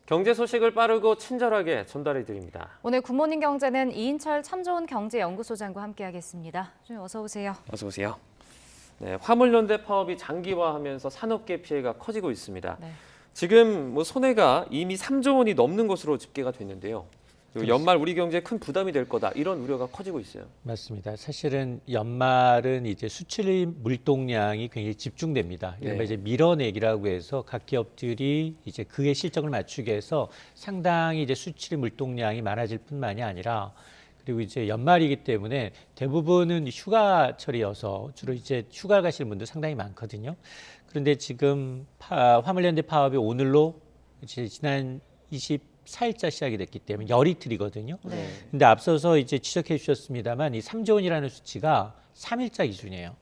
경제 소식을 빠르고 친절하게 전달해 드립니다. 오늘 굿모닝 경제는 이인철 참 좋은 경제연구소장과 함께하겠습니다. 좀 어서 오세요. 어서 오세요. 네, 화물연대 파업이 장기화하면서 산업계 피해가 커지고 있습니다. 네. 지금 손해가 이미 3조 원이 넘는 것으로 집계가 됐는데요. 그리고 연말 우리 경제에 큰 부담이 될 거다 이런 우려가 커지고 있어요. 맞습니다. 사실은 연말은 이제 수출 물동량이 굉장히 집중됩니다. 이른바 네. 이제 밀어내기라고 해서 각 기업들이 이제 그의 실적을 맞추기 위해서 상당히 이제 수출 물동량이 많아질 뿐만이 아니라 그리고 이제 연말이기 때문에 대부분은 휴가철이어서 주로 이제 휴가 가시는 분들 상당히 많거든요. 그런데 지금 화물연대 파업이 오늘로 이제 지난 24일자 시작이 됐기 때문에 열 이틀이거든요. 네. 근데 앞서서 이제 지적해 주셨습니다만 이 3조 원이라는 수치가 3일자 기준이에요.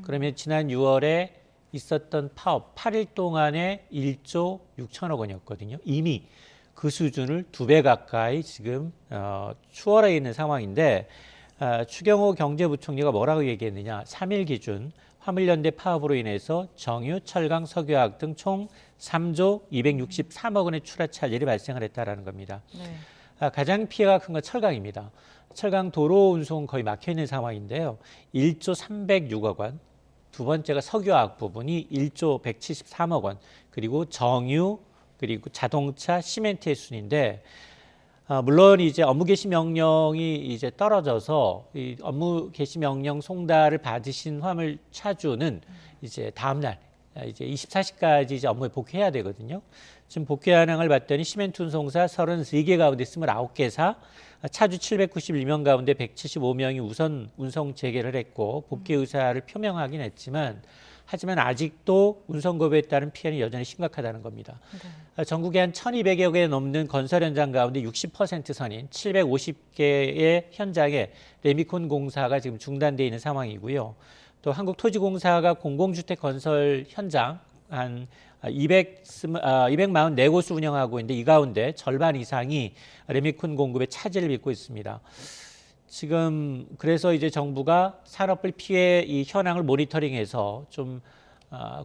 그러면 지난 6월에 있었던 파업 8일 동안에 1조 6천억 원이었거든요. 이미 그 수준을 2배 가까이 지금 추월해 있는 상황인데 추경호 경제부총리가 뭐라고 얘기했느냐. 3일 기준 화물연대 파업으로 인해서 정유, 철강, 석유화학 등 총 3조 263억 원의 추가 차질이 발생을 했다라는 겁니다. 네. 가장 피해가 큰 건 철강입니다. 철강 도로 운송 거의 막혀 있는 상황인데요. 1조 306억 원. 두 번째가 석유화학 부분이 1조 173억 원. 그리고 정유, 그리고 자동차, 시멘트의 순인데 물론 이제 업무 개시 명령이 이제 떨어져서 이 업무 개시 명령 송달을 받으신 화물 차주는 이제 다음 날 이제 24시까지 이제 업무에 복귀해야 되거든요. 지금 복귀 현황을 봤더니 시멘트 운송사 33개 가운데 29개사, 차주 791명 가운데 175명이 우선 운송 재개를 했고 복귀 의사를 표명하긴 했지만 하지만 아직도 운송급에 따른 피해는 여전히 심각하다는 겁니다. 네. 전국에 한 1,200여 개 넘는 건설 현장 가운데 60% 선인 750개의 현장에 레미콘 공사가 지금 중단되어 있는 상황이고요. 또 한국토지공사가 공공주택 건설 현장 한 244곳을 운영하고 있는데 이 가운데 절반 이상이 레미콘 공급에 차질을 빚고 있습니다. 지금 그래서 이제 정부가 산업별 피해 이 현황을 모니터링해서 좀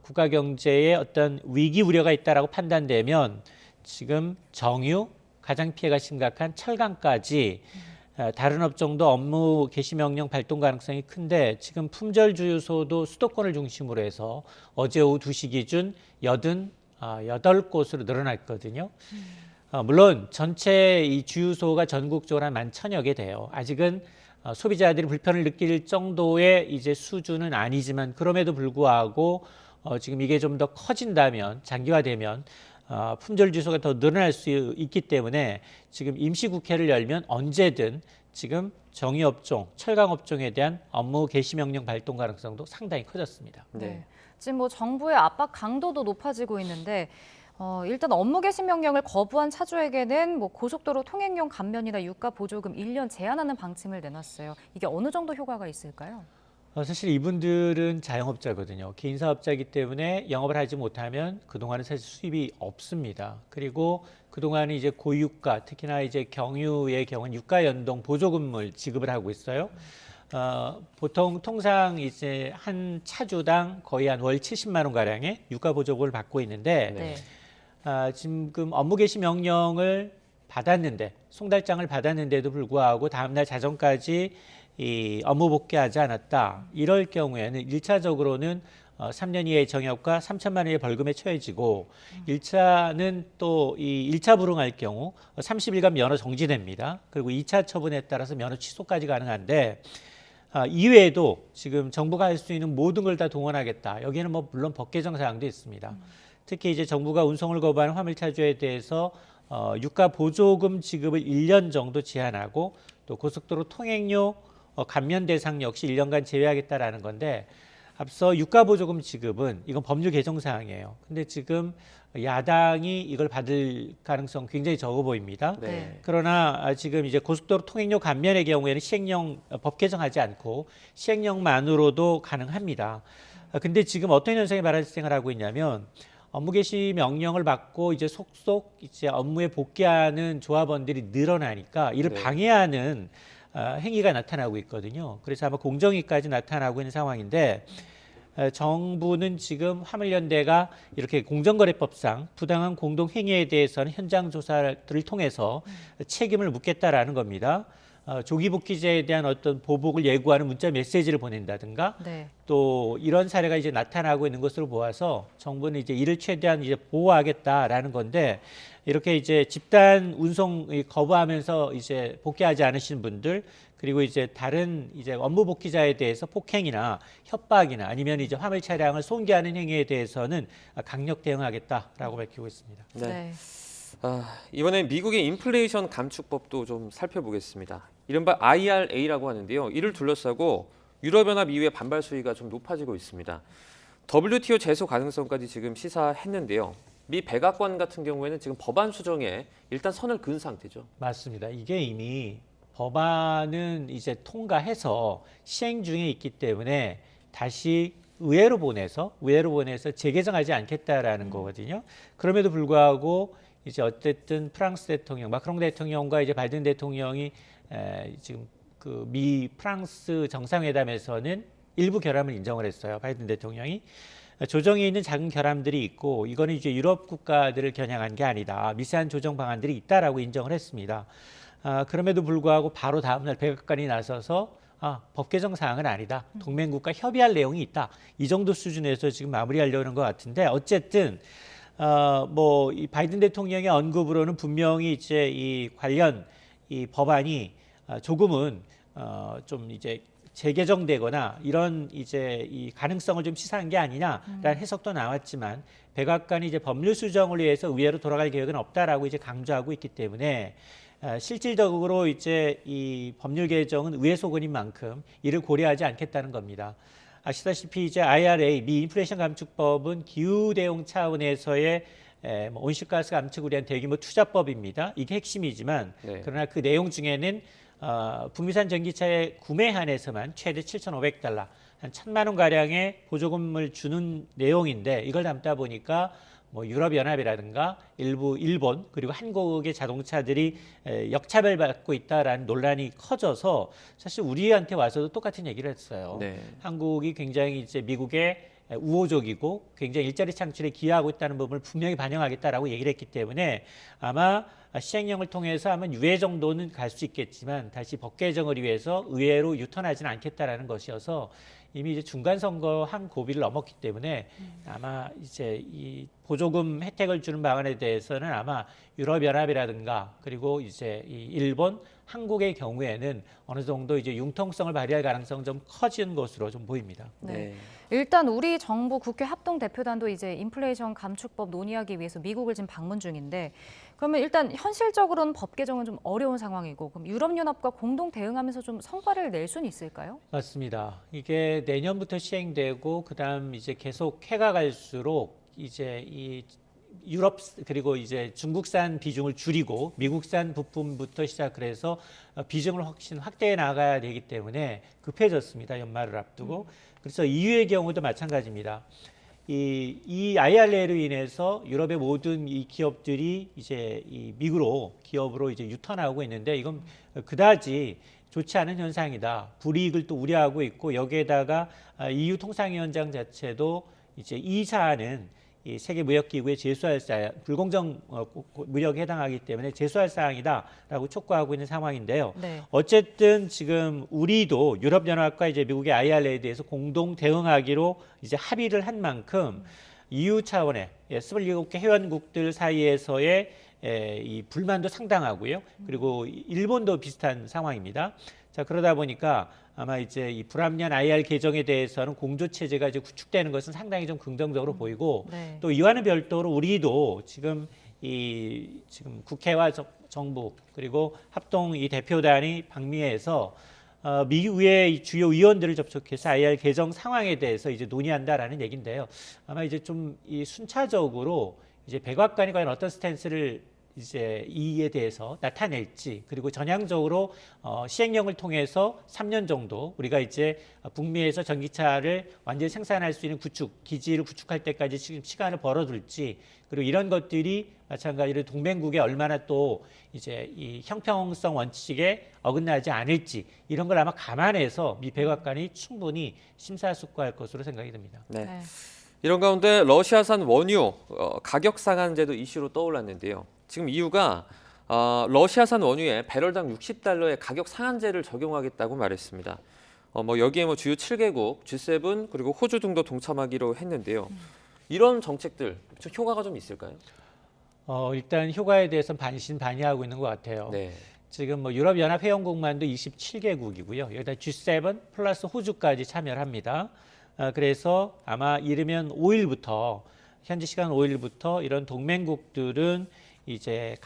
국가 경제에 어떤 위기 우려가 있다라고 판단되면 지금 정유 가장 피해가 심각한 철강까지 다른 업종도 업무 개시 명령 발동 가능성이 큰데 지금 품절 주유소도 수도권을 중심으로 해서 어제 오후 2시 기준 88곳으로 늘어났거든요. 물론 전체 이 주유소가 전국적으로 한 11,000여 개 돼요. 아직은 소비자들이 불편을 느낄 정도의 이제 수준은 아니지만 그럼에도 불구하고 지금 이게 좀 더 커진다면 장기화되면 품절 주유소가 더 늘어날 수 있기 때문에 지금 임시국회를 열면 언제든 지금 정유업종, 철강업종에 대한 업무 개시 명령 발동 가능성도 상당히 커졌습니다. 네. 지금 뭐 정부의 압박 강도도 높아지고 있는데 일단 업무 개시 명령을 거부한 차주에게는 뭐 고속도로 통행료 감면이나 유가 보조금 1년 제한하는 방침을 내놨어요. 이게 어느 정도 효과가 있을까요? 사실 이분들은 자영업자거든요. 개인 사업자이기 때문에 영업을 하지 못하면 그동안은 사실 수입이 없습니다. 그리고 그동안은 이제 고유가, 특히나 이제 경유의 경우는 유가 연동 보조금을 지급을 하고 있어요. 보통 통상 이제 한 차주당 거의 한 월 70만 원 가량의 유가 보조금을 받고 있는데 네. 지금 업무 개시 명령을 받았는데 송달장을 받았는데도 불구하고 다음날 자정까지 이 업무 복귀하지 않았다. 이럴 경우에는 1차적으로는 3년 이하의 정역과 3천만 원의 벌금에 처해지고 1차는 또 이 1차 불응할 경우 30일간 면허 정지됩니다. 그리고 2차 처분에 따라서 면허 취소까지 가능한데 이외에도 지금 정부가 할 수 있는 모든 걸 다 동원하겠다. 여기에는 뭐 물론 법 개정 사항도 있습니다. 특히 이제 정부가 운송을 거부하는 화물차주에 대해서 유가 보조금 지급을 1년 정도 제한하고 또 고속도로 통행료 감면 대상 역시 1년간 제외하겠다라는 건데 앞서 유가 보조금 지급은 이건 법률 개정 사항이에요. 근데 지금 야당이 이걸 받을 가능성 굉장히 적어 보입니다. 네. 그러나 지금 이제 고속도로 통행료 감면의 경우에는 시행령 법 개정하지 않고 시행령만으로도 가능합니다. 근데 지금 어떤 현상이 발생을 하고 있냐면 업무 개시 명령을 받고 이제 속속 이제 업무에 복귀하는 조합원들이 늘어나니까 이를 네. 방해하는 행위가 나타나고 있거든요. 그래서 아마 공정위까지 나타나고 있는 상황인데 정부는 지금 화물연대가 이렇게 공정거래법상 부당한 공동행위에 대해서는 현장 조사를 통해서 책임을 묻겠다라는 겁니다. 조기 복귀제에 대한 어떤 보복을 예고하는 문자 메시지를 보낸다든가 네. 또 이런 사례가 이제 나타나고 있는 것으로 보아서 정부는 이제 이를 최대한 이제 보호하겠다라는 건데 이렇게 이제 집단 운송 거부하면서 이제 복귀하지 않으신 분들 그리고 이제 다른 이제 업무 복귀자에 대해서 폭행이나 협박이나 아니면 이제 화물 차량을 손괴하는 행위에 대해서는 강력 대응하겠다라고 밝히고 있습니다. 네. 네. 이번엔 미국의 인플레이션 감축법도 좀 살펴보겠습니다. 이른바 IRA라고 하는데요. 이를 둘러싸고 유럽연합 이후에 반발 수위가 좀 높아지고 있습니다. WTO 제소 가능성까지 지금 시사했는데요. 미 백악관 같은 경우에는 지금 법안 수정에 일단 선을 그은 상태죠. 맞습니다. 이게 이미 법안은 이제 통과해서 시행 중에 있기 때문에 다시 의회로 보내서 재개정하지 않겠다라는 거거든요. 그럼에도 불구하고 이제 어쨌든 프랑스 대통령, 마크롱 대통령과 이제 바이든 대통령이 지금 그 미 프랑스 정상회담에서는 일부 결함을 인정을 했어요. 바이든 대통령이 조정에 있는 작은 결함들이 있고 이거는 이제 유럽 국가들을 겨냥한 게 아니다. 미세한 조정 방안들이 있다라고 인정을 했습니다. 그럼에도 불구하고 바로 다음날 백악관이 나서서 법 개정 사항은 아니다. 동맹국가 협의할 내용이 있다. 이 정도 수준에서 지금 마무리하려는 것 같은데 어쨌든 뭐 이 바이든 대통령의 언급으로는 분명히 이제 이 관련 이 법안이 조금은 좀 이제 재개정되거나 이런 이제 이 가능성을 좀 시사한 게 아니냐라는 해석도 나왔지만 백악관이 이제 법률 수정을 위해서 의회로 돌아갈 계획은 없다라고 이제 강조하고 있기 때문에 실질적으로 이제 이 법률 개정은 의회 소관인 만큼 이를 고려하지 않겠다는 겁니다. 아시다시피 이제 IRA 미 인플레이션 감축법은 기후 대응 차원에서의 온실가스 감축을 위한 대규모 투자법입니다. 이게 핵심이지만 네. 그러나 그 내용 중에는 북미산 전기차의 구매 한에서만 최대 7,500달러, 한 1,000만 원 가량의 보조금을 주는 내용인데 이걸 담다 보니까 뭐 유럽연합이라든가 일부 일본 그리고 한국의 자동차들이 역차별받고 있다라는 논란이 커져서 사실 우리한테 와서도 똑같은 얘기를 했어요. 네. 한국이 굉장히 이제 미국의 우호적이고 굉장히 일자리 창출에 기여하고 있다는 부분을 분명히 반영하겠다라고 얘기를 했기 때문에 아마 시행령을 통해서 아마 유예 정도는 갈 수 있겠지만 다시 법 개정을 위해서 의회로 유턴하지는 않겠다라는 것이어서 이미 이제 중간 선거 한 고비를 넘었기 때문에 아마 이제 이 보조금 혜택을 주는 방안에 대해서는 아마 유럽연합이라든가 그리고 이제 이 일본, 한국의 경우에는 어느 정도 이제 융통성을 발휘할 가능성 좀 커진 것으로 좀 보입니다. 네. 일단 우리 정부 국회 합동 대표단도 이제 인플레이션 감축법 논의하기 위해서 미국을 지금 방문 중인데 그러면 일단 현실적으로는 법 개정은 좀 어려운 상황이고 그럼 유럽연합과 공동 대응하면서 좀 성과를 낼 수는 있을까요? 맞습니다. 이게 내년부터 시행되고 그다음 이제 계속 해가 갈수록 이제 이 유럽 그리고 이제 중국산 비중을 줄이고 미국산 부품부터 시작해서 비중을 훨씬 확대해 나가야 되기 때문에 급해졌습니다. 연말을 앞두고. 그래서 EU의 경우도 마찬가지입니다. 이 IRA로 인해서 유럽의 모든 이 기업들이 이제 이 미국으로 기업으로 이제 유턴하고 있는데 이건 그다지 좋지 않은 현상이다. 불이익을 또 우려하고 있고 여기에다가 EU 통상위원장 자체도 이제 이 사안은 이 세계무역기구에 제소할 사안, 불공정 무역에 해당하기 때문에 제소할 사항이다라고 촉구하고 있는 상황인데요. 네. 어쨌든 지금 우리도 유럽연합과 이제 미국의 IRA에 대해서 공동 대응하기로 이제 합의를 한 만큼 EU 차원의 27개 회원국들 사이에서의 이 불만도 상당하고요. 그리고 일본도 비슷한 상황입니다. 자, 그러다 보니까 아마 이제 이 불합리한 IR 개정에 대해서는 공조 체제가 이제 구축되는 것은 상당히 좀 긍정적으로 보이고 네. 또 이와는 별도로 우리도 지금 지금 국회와 정부 그리고 합동 이 대표단이 방미에서 미의회 주요 위원들을 접촉해서 IR 개정 상황에 대해서 이제 논의한다라는 얘기인데요. 아마 이제 좀 이 순차적으로 이제 백악관이 과연 어떤 스탠스를 이제 이에 대해서 나타낼지, 그리고 전향적으로 시행령을 통해서 3년 정도 우리가 이제 북미에서 전기차를 완전히 생산할 수 있는 기지를 구축할 때까지 지금 시간을 벌어둘지, 그리고 이런 것들이 마찬가지로 동맹국에 얼마나 또 이제 이 형평성 원칙에 어긋나지 않을지, 이런 걸 아마 감안해서 미 백악관이 충분히 심사숙고할 것으로 생각이 듭니다. 네. 네. 이런 가운데 러시아산 원유 가격 상한제도 이슈로 떠올랐는데요. 지금 이유가 러시아산 원유에 배럴당 $60의 가격 상한제를 적용하겠다고 말했습니다. 여기에 주요 7개국, G7 그리고 호주 등도 동참하기로 했는데요. 이런 정책들 좀 효과가 좀 있을까요? 일단 효과에 대해서는 반신반의하고 있는 것 같아요. 네. 지금 유럽연합 회원국만도 27개국이고요. 여기다 G7 플러스 호주까지 참여를 합니다. 그래서 아마 이르면 5일부터, 현지 시간 5일부터 이런 동맹국들은 이제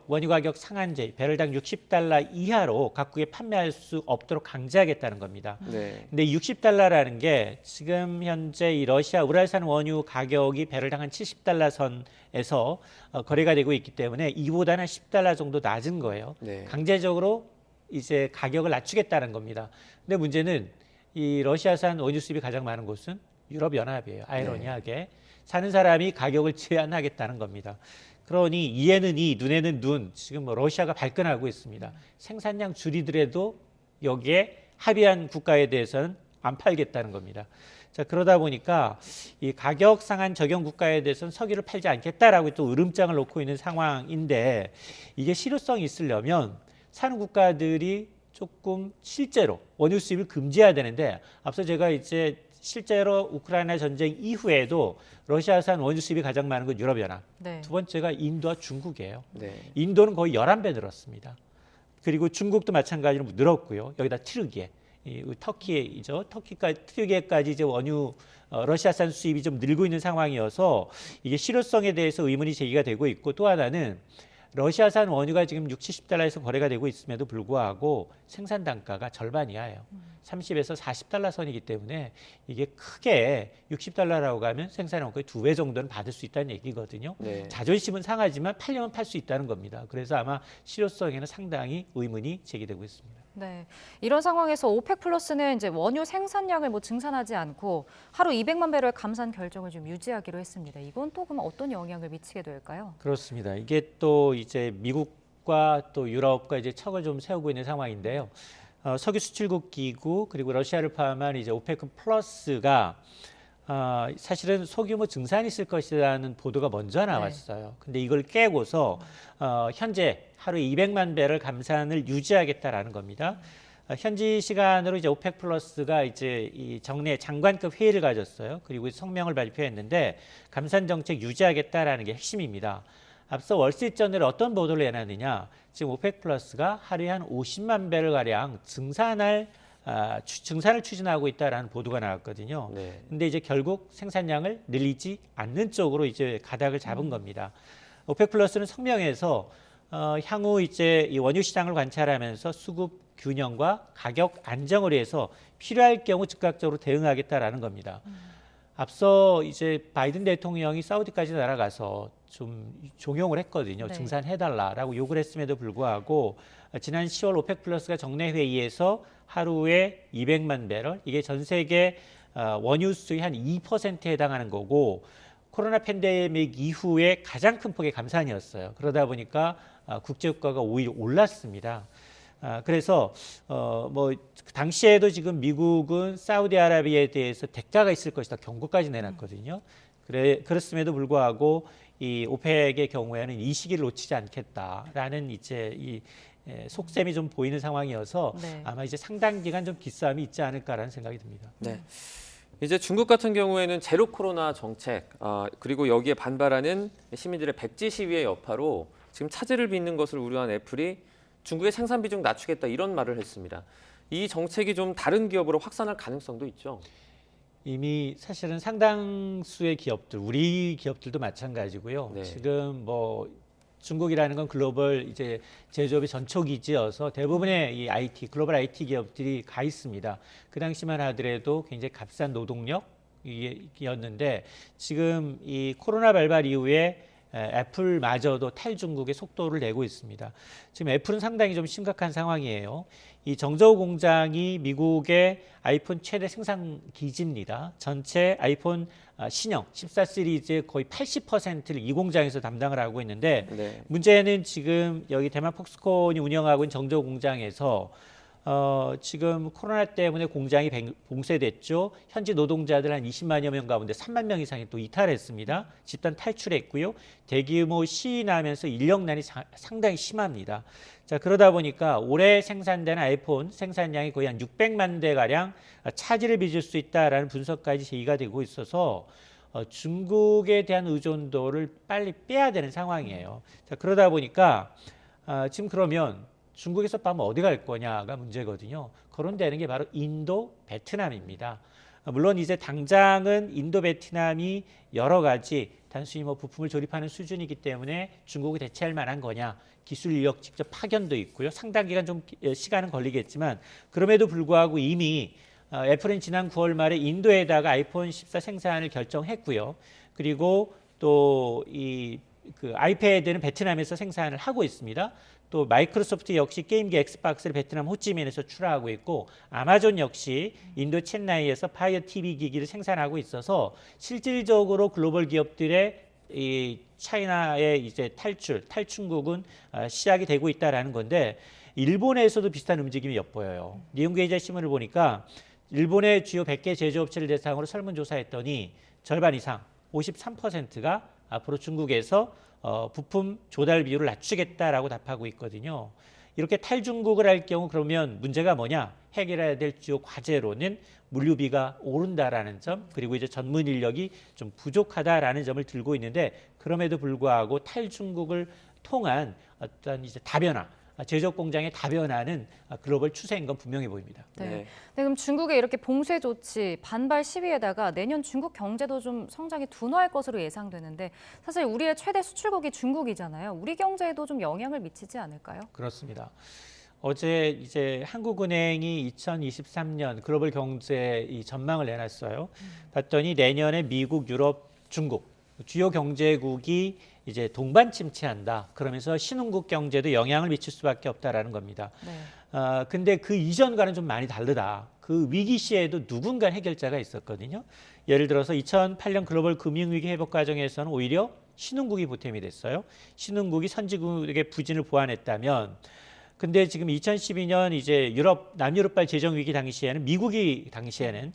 원유 가격 상한제, 배럴당 $60 이하로 각국에 판매할 수 없도록 강제하겠다는 겁니다. 네. 근데 $60라는 게 지금 현재 이 러시아 우랄산 원유 가격이 배럴당 한 $70 선에서 거래가 되고 있기 때문에 이보다는 $10 정도 낮은 거예요. 네. 강제적으로 이제 가격을 낮추겠다는 겁니다. 근데 문제는 이 러시아산 원유 수입이 가장 많은 곳은 유럽연합이에요. 아이러니하게 사는 사람이 가격을 제한하겠다는 겁니다. 그러니 이에는 이, 눈에는 눈. 지금 러시아가 발끈하고 있습니다. 생산량 줄이더라도 여기에 합의한 국가에 대해서는 안 팔겠다는 겁니다. 자, 그러다 보니까 이 가격 상한 적용 국가에 대해서는 석유를 팔지 않겠다라고 또 으름장을 놓고 있는 상황인데, 이게 실효성이 있으려면 사는 국가들이 조금 실제로 원유 수입을 금지해야 되는데, 앞서 제가 이제 실제로 우크라이나 전쟁 이후에도 러시아산 원유 수입이 가장 많은 건 유럽연합. 네. 두 번째가 인도와 중국이에요. 네. 인도는 거의 11배 늘었습니다. 그리고 중국도 마찬가지로 늘었고요. 여기다 튀르기에, 터키이죠. 튀르기에까지 이제 원유 러시아산 수입이 좀 늘고 있는 상황이어서 이게 실효성에 대해서 의문이 제기가 되고 있고, 또 하나는 러시아산 원유가 지금 $60, 70달러에서 거래가 되고 있음에도 불구하고 생산 단가가 절반 이하예요. 30에서 $40 선이기 때문에 이게 크게 $60라고 하면 생산 원가의 2배 정도는 받을 수 있다는 얘기거든요. 네. 자존심은 상하지만 팔려면 팔 수 있다는 겁니다. 그래서 아마 실효성에는 상당히 의문이 제기되고 있습니다. 네, 이런 상황에서 오펙 플러스는 이제 원유 생산량을 증산하지 않고 하루 200만 배럴 감산 결정을 좀 유지하기로 했습니다. 이건 또 그럼 어떤 영향을 미치게 될까요? 그렇습니다. 이게 또 이제 미국과 또 유럽과 이제 척을 좀 세우고 있는 상황인데요. 석유 수출국 기구 그리고 러시아를 포함한 이제 오펙 플러스가 사실은 소규모 증산이 있을 것이라는 보도가 먼저 나왔어요. 근데 이걸 깨고서 현재 하루에 200만 배럴 감산을 유지하겠다라는 겁니다. 현지 시간으로 이제 오펙 플러스가 이제 이 정례 장관급 회의를 가졌어요. 그리고 성명을 발표했는데 감산 정책 유지하겠다라는 게 핵심입니다. 앞서 월스트리트저널에 어떤 보도를 내놨느냐? 지금 오펙 플러스가 하루에 한 50만 배럴 가량 증산을 추진하고 있다라는 보도가 나왔거든요. 네. 근데 이제 결국 생산량을 늘리지 않는 쪽으로 이제 가닥을 잡은 겁니다. 오펙 플러스는 성명에서 향후 이제 이 원유 시장을 관찰하면서 수급 균형과 가격 안정을 위해서 필요할 경우 즉각적으로 대응하겠다라는 겁니다. 앞서 이제 바이든 대통령이 사우디까지 날아가서 좀 종용을 했거든요. 네. 증산해달라라고 요구를 했음에도 불구하고 지난 10월 오펙 플러스가 정례 회의에서 하루에 200만 배럴, 이게 전 세계 원유 수의 한 2%에 해당하는 거고, 코로나 팬데믹 이후에 가장 큰 폭의 감산이었어요. 그러다 보니까 국제유가가 오히려 올랐습니다. 그래서 당시에도 지금 미국은 사우디아라비아에 대해서 대가가 있을 것이다 경고까지 내놨거든요. 그렇음에도 불구하고 이 오펙의 경우에는 이 시기를 놓치지 않겠다라는 이제 이 속셈이 좀 보이는 상황이어서 네. 아마 이제 상당 기간 좀 기싸움이 있지 않을까라는 생각이 듭니다. 네. 이제 중국 같은 경우에는 제로 코로나 정책 그리고 여기에 반발하는 시민들의 백지 시위의 여파로 지금 차질을 빚는 것을 우려한 애플이 중국의 생산 비중 낮추겠다 이런 말을 했습니다. 이 정책이 좀 다른 기업으로 확산할 가능성도 있죠. 이미 사실은 상당수의 기업들, 우리 기업들도 마찬가지고요. 네. 지금 중국이라는 건 글로벌 이제 제조업의 전초기지여서 대부분의 이 IT, 글로벌 IT 기업들이 가 있습니다. 그 당시만 하더라도 굉장히 값싼 노동력이었는데 지금 이 코로나 발발 이후에 애플마저도 탈중국의 속도를 내고 있습니다. 지금 애플은 상당히 좀 심각한 상황이에요. 이 정저우 공장이 미국의 아이폰 최대 생산 기지입니다. 전체 아이폰 신형 14 시리즈의 거의 80%를 이 공장에서 담당을 하고 있는데 네. 문제는 지금 여기 대만 폭스콘이 운영하고 있는 정저우 공장에서 지금 코로나 때문에 공장이 봉쇄됐죠. 현지 노동자들 한 20만여 명 가운데 3만 명 이상이 또 이탈했습니다. 집단 탈출했고요. 대규모 시위나면서 인력난이 상당히 심합니다. 자, 그러다 보니까 올해 생산된 아이폰 생산량이 거의 한 600만 대가량 차질을 빚을 수 있다라는 분석까지 제기가 되고 있어서 중국에 대한 의존도를 빨리 빼야 되는 상황이에요. 자, 그러다 보니까 지금 그러면 중국에서 빠면 어디 갈 거냐가 문제거든요. 거론되는 게 바로 인도, 베트남입니다. 물론 이제 당장은 인도, 베트남이 여러 가지 단순히 뭐 부품을 조립하는 수준이기 때문에 중국이 대체할 만한 거냐. 기술 인력 직접 파견도 있고요. 상당 기간 좀 시간은 걸리겠지만 그럼에도 불구하고 이미 애플은 지난 9월 말에 인도에다가 아이폰 14 생산을 결정했고요. 그리고 또 그 아이패드는 베트남에서 생산을 하고 있습니다. 또 마이크로소프트 역시 게임기 엑스박스를 베트남 호찌민에서 출하하고 있고 아마존 역시 인도 첸나이에서 파이어 TV 기기를 생산하고 있어서 실질적으로 글로벌 기업들의 이 차이나의 이제 탈중국은 시작이 되고 있다라는 건데 일본에서도 비슷한 움직임이 엿보여요. 니혼게이자 신문을 보니까 일본의 주요 100개 제조업체를 대상으로 설문조사했더니 절반 이상 53%가 앞으로 중국에서 부품 조달 비율을 낮추겠다라고 답하고 있거든요. 이렇게 탈중국을 할 경우 그러면 문제가 뭐냐? 해결해야 될 주요 과제로는 물류비가 오른다라는 점, 그리고 이제 전문 인력이 좀 부족하다라는 점을 들고 있는데 그럼에도 불구하고 탈중국을 통한 어떤 이제 다변화, 제조업 공장의 다변화는 글로벌 추세인 건 분명해 보입니다. 네. 네. 네, 그럼 중국의 이렇게 봉쇄 조치, 반발 시위에다가 내년 중국 경제도 좀 성장이 둔화할 것으로 예상되는데 사실 우리의 최대 수출국이 중국이잖아요. 우리 경제에도 좀 영향을 미치지 않을까요? 그렇습니다. 어제 이제 한국은행이 2023년 글로벌 경제 이 전망을 내놨어요. 봤더니 내년에 미국, 유럽, 중국 주요 경제국이 이제 동반 침체한다. 그러면서 신흥국 경제도 영향을 미칠 수밖에 없다라는 겁니다. 네. 근데 그 이전과는 좀 많이 다르다. 그 위기 시에도 누군가 해결자가 있었거든요. 예를 들어서 2008년 글로벌 금융위기 회복 과정에서는 오히려 신흥국이 보탬이 됐어요. 신흥국이 선진국의 부진을 보완했다면 근데 지금 2012년 이제 남유럽발 재정 위기 당시에는 미국이 당시에는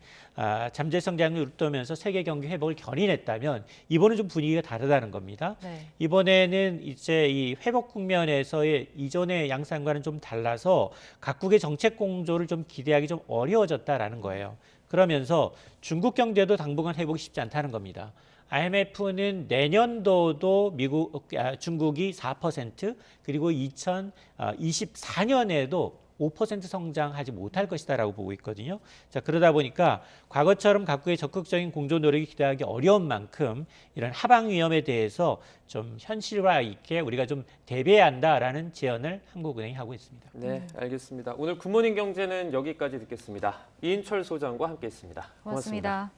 잠재 성장률을 웃도면서 세계 경기 회복을 견인했다면 이번은 좀 분위기가 다르다는 겁니다. 네. 이번에는 이제 이 회복 국면에서의 이전의 양상과는 좀 달라서 각국의 정책 공조를 좀 기대하기 좀 어려워졌다라는 거예요. 그러면서 중국 경제도 당분간 회복이 쉽지 않다는 겁니다. IMF는 내년도도 중국이 4% 그리고 2024년에도 5% 성장하지 못할 것이다라고 보고 있거든요. 자, 그러다 보니까 과거처럼 각국의 적극적인 공조 노력이 기대하기 어려운 만큼 이런 하방 위험에 대해서 좀 현실화 있게 우리가 좀 대비해야 한다라는 제언을 한국은행이 하고 있습니다. 네, 알겠습니다. 오늘 굿모닝 경제는 여기까지 듣겠습니다. 이인철 소장과 함께했습니다. 고맙습니다.